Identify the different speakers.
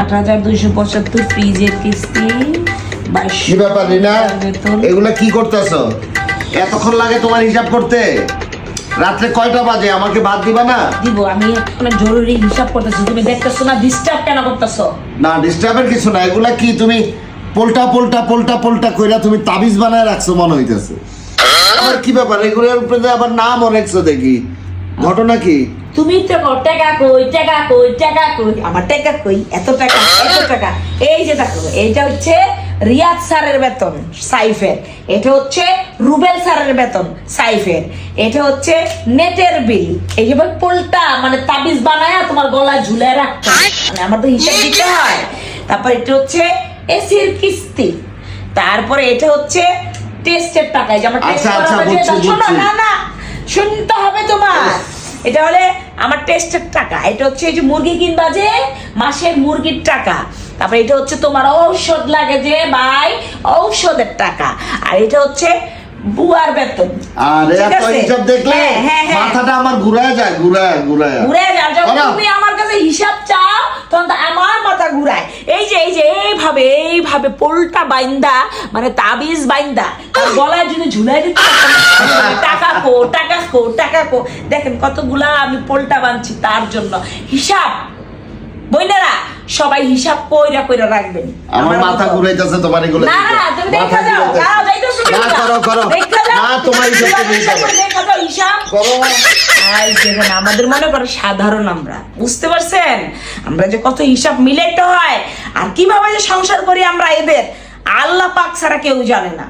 Speaker 1: 8,275 ফ্রিজের কিস্তি।
Speaker 2: কি ব্যাপার রিনা, এগুলা কি করতেছো? এতক্ষণ লাগে তোমার হিসাব করতে? রাত্রে কয়টা বাজে? আমাকে বাদ দিবা না?
Speaker 1: দিব, আমি এখন জরুরি হিসাব করতেছি, তুমি দেখতেছো না? ডিস্টার্ব কেন করতেছো?
Speaker 2: না, ডিস্টার্বের কিছু না। এগুলা কি তুমি পোল্টা পোল্টা পোল্টা পোল্টা কইরা তুমি তাবিজ বানায় রাখছো মনে হইতেছে। আর কি ব্যাপার, এগুলোর উপরে আবার নামও রাখছো দেখি, ঘটনা কি?
Speaker 1: তুমি তো টাকা কই, টাকা কই, টাকা কই, আমার টাকা কই, এত টাকা এত টাকা। এই যে দেখো, এইটা হচ্ছে রিয়াদ স্যারের বেতন সাইফের, এটা হচ্ছে রুবেল স্যারের বেতন সাইফের, এটা হচ্ছে নেটের বিল। এই যে পোল্টা মানে তাবিজ বানায় তোমার গলায় ঝুলে রাখতে হয়, মানে আমার তো হিসাব দিতে হয়। তারপর এটা হচ্ছে এসির কিস্তি, তারপরে এটা হচ্ছে টেস্টের টাকা। এই যে আমার টেস্ট করা হয়েছে, শোনো না না শুনতে হবে তোমার। এটা হলে আমার টেস্টের টাকা, এটা হচ্ছে এই যে মুরগি কিনবা যে মাসের মুরগির টাকা। তারপরে এটা হচ্ছে তোমার ঔষধ লাগে যে ভাই, ঔষধের টাকা। আর এটা হচ্ছে বুয়ার বেতন।
Speaker 2: আরে এত হিসাব দেখলে মাথাটা আমার ঘুরায় যায়, ঘুরায় ঘুরায়
Speaker 1: ঘুরায় যায়। যখন তুমি আমার কাছে হিসাব চাও তখন তো আমার মাথা ঘুরায়। এই যে এইভাবে এইভাবে পোল্টা বাইন্দা মানে তাবিজ বাইন্দা গলায় যদি ঝুলাই দিতে টাকা কো টাকা কো টাকা কো। দেখেন কতগুলা আমি পোল্টা বানছি তার জন্য। হিসাব বইনারা সবাই হিসাব কইরা কইরা রাখবেন।
Speaker 2: আমার মাথা ঘুরাইতেছে তোমার এগুলো।
Speaker 1: না না তুমি দেখা যাও, যাও যাইতেছো
Speaker 2: না, করো করো না, তোমার হিসাব
Speaker 1: দেখা যাও হিসাব
Speaker 2: করো।
Speaker 1: যেখানে আমাদের মনে করো সাধারণ, আমরা বুঝতে পারছেন আমরা যে কত হিসাব মিলাইতে হয় আর কিভাবে যে সংসার করি আমরা, এদের আল্লাহ পাক ছাড়া কেউ জানে না।